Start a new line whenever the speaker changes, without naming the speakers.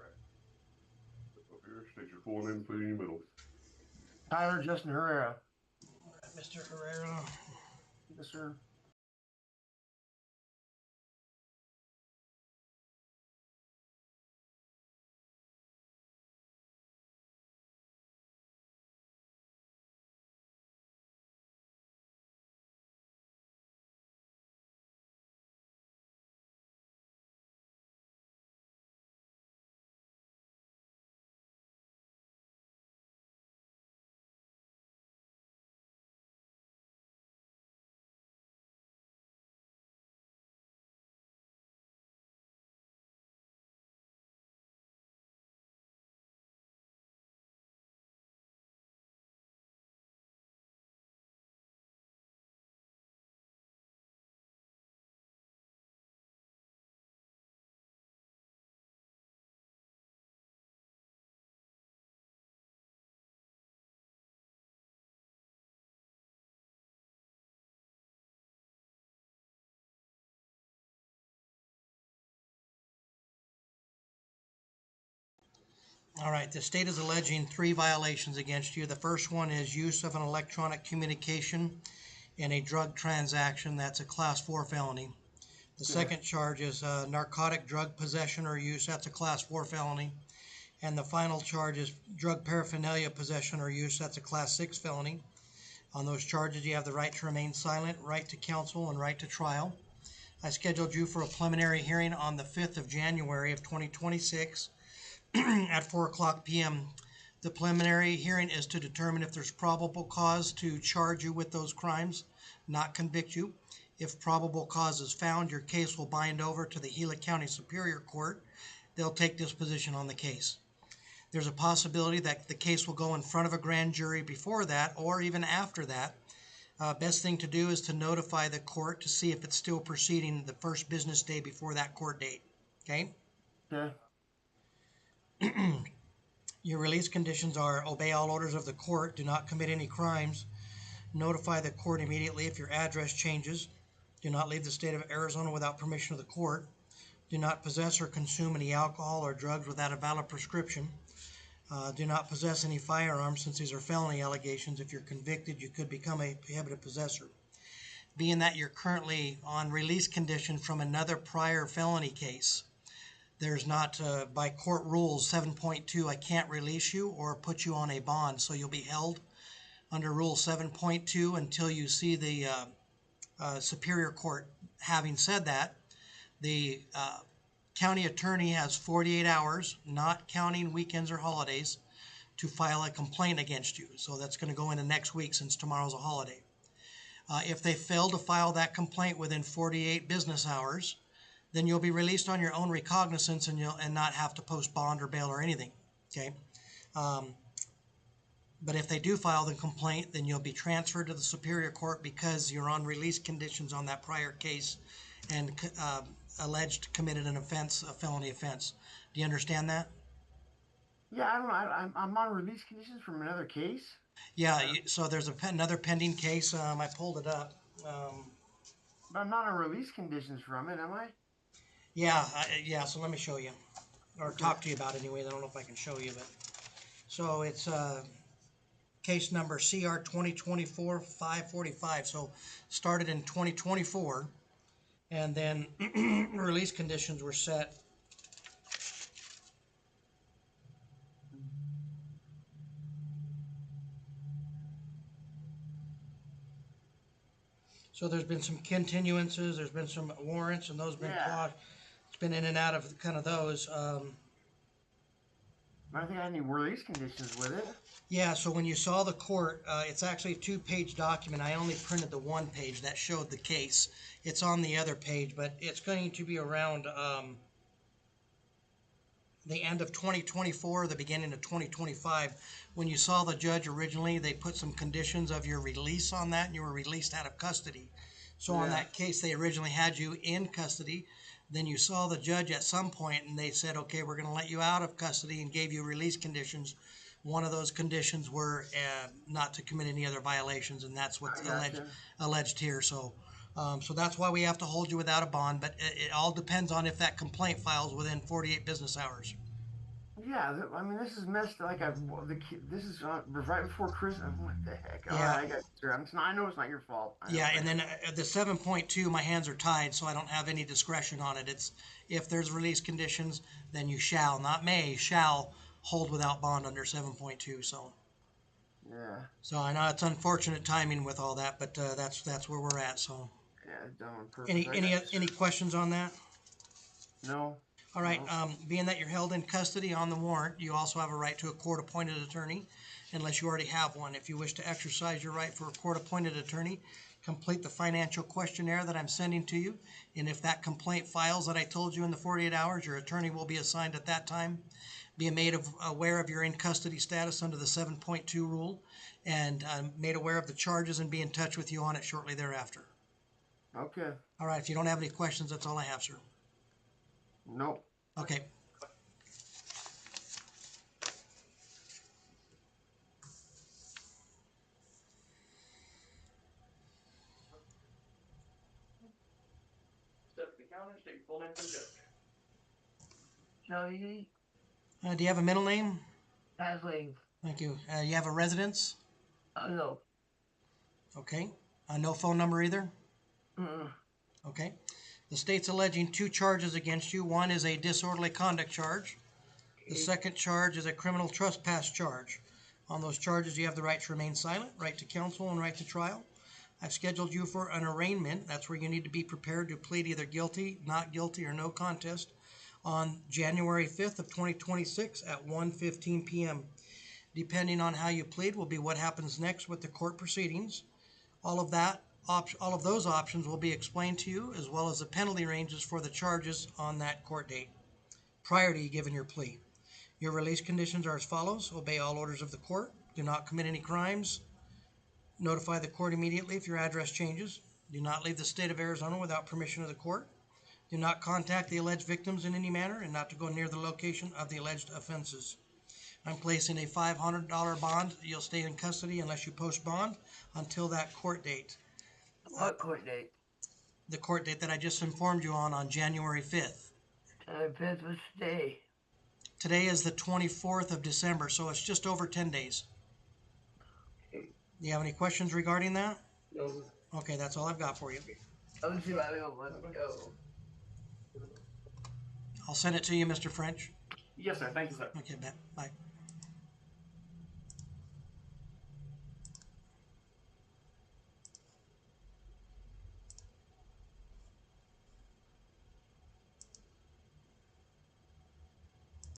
Up here, state your full name, including your middle.
Tyler Justin Herrera.
All right, Mr. Herrera.
Yes, sir.
All right, the state is alleging 3 violations against you. The first one is use of an electronic communication in a drug transaction. That's a class 4 felony. The second charge is narcotic drug possession or use. That's a class 4 felony. And the final charge is drug paraphernalia possession or use. That's a class 6 felony. On those charges, you have the right to remain silent, right to counsel, and right to trial. I scheduled you for a preliminary hearing on the 5th of January of 2026 at 4 p.m. The preliminary hearing is to determine if there's probable cause to charge you with those crimes, not convict you. If probable cause is found, your case will bind over to the Gila County Superior Court. They'll take disposition on the case. There's a possibility that the case will go in front of a grand jury before that or even after that. Best thing to do is to notify the court to see if it's still proceeding the first business day before that court date. Okay?
Okay.
Your release conditions are obey all orders of the court, do not commit any crimes, notify the court immediately if your address changes, do not leave the state of Arizona without permission of the court, do not possess or consume any alcohol or drugs without a valid prescription, do not possess any firearms since these are felony allegations. If you're convicted, you could become a prohibited possessor. Being that you're currently on release condition from another prior felony case, there's not, by court rules 7.2, I can't release you or put you on a bond. So you'll be held under Rule 7.2 until you see the Superior Court. Having said that, the county attorney has 48 hours, not counting weekends or holidays, to file a complaint against you. So that's going to go into next week since tomorrow's a holiday. If they fail to file that complaint within 48 business hours, then you'll be released on your own recognizance and not have to post bond or bail or anything. Okay. But if they do file the complaint, then you'll be transferred to the Superior Court because you're on release conditions on that prior case and alleged committed an offense, a felony offense. Do you understand that?
Yeah, I don't know. I'm on release conditions from another case.
Yeah. So there's another pending case. I pulled it up.
But I'm not on release conditions from it, am I?
Yeah. So let me show you, or talk to you about it anyway. I don't know if I can show you, but so it's case number CR 2024-545. So started in 2024, and then release conditions were set. So there's been some continuances, there's been some warrants, and those have been claused. It's been in and out of kind of those.
I don't think I had any release conditions with it.
Yeah, so when you saw the court, it's actually a 2-page document. I only printed the 1 page that showed the case. It's on the other page, but it's going to be around the end of 2024, the beginning of 2025. When you saw the judge originally, they put some conditions of your release on that, and you were released out of custody. So on that case, they originally had you in custody. Then you saw the judge at some point, and they said, okay, we're going to let you out of custody, and gave you release conditions. One of those conditions were not to commit any other violations, and that's what's alleged here. So that's why we have to hold you without a bond, but it all depends on if that complaint files within 48 business hours.
Yeah, I mean, this is messed. Like this is right before Christmas. What the heck? All
Yeah.
right, I got sure. I know it's not your fault.
Yeah, and then the 7.2, my hands are tied, so I don't have any discretion on it. It's if there's release conditions, then you shall, not may, shall hold without bond under 7.2.
Yeah,
So I know it's unfortunate timing with all that, but that's where we're at. So
yeah, done on purpose.
any questions on that?
No,
All right.
no.
Being that you're held in custody on the warrant, you also have a right to a court-appointed attorney, unless you already have one. If you wish to exercise your right for a court-appointed attorney, complete the financial questionnaire that I'm sending to you. And if that complaint files that I told you in the 48 hours, your attorney will be assigned at that time. Be made aware of your in custody status under the 7.2 rule, and made aware of the charges and be in touch with you on it shortly thereafter.
Okay.
All right. If you don't have any questions, that's all I have, sir.
Nope.
Okay.
Step the counter, state full name for the judge. Joey
Do you have a middle name?
Hasling.
Thank you. You have a residence?
No.
Okay. No phone number either?
Mm-mm.
Okay. The state's alleging two charges against you. One is a disorderly conduct charge. The second charge is a criminal trespass charge. On those charges, you have the right to remain silent, right to counsel, and right to trial. I've scheduled you for an arraignment. That's where you need to be prepared to plead either guilty, not guilty, or no contest on January 5th of 2026 at 1:15 p.m. Depending on how you plead will be what happens next with the court proceedings. All of those options will be explained to you, as well as the penalty ranges for the charges on that court date prior to you giving your plea. Your release conditions are as follows: obey all orders of the court, do not commit any crimes, notify the court immediately if your address changes, do not leave the state of Arizona without permission of the court, do not contact the alleged victims in any manner, and not to go near the location of the alleged offenses. I'm placing a $500 bond. You'll stay in custody unless you post bond until that court date.
What court date?
The court date that I just informed you on January 5th.
5th was today.
Today is the 24th of December, so it's just over 10 days. Do you have any questions regarding that?
No.
Okay, that's all I've got for you.
I'll see why we don't let it go.
I'll send it to you, Mr. French.
Yes, sir. Thank you, sir.
Okay, bye.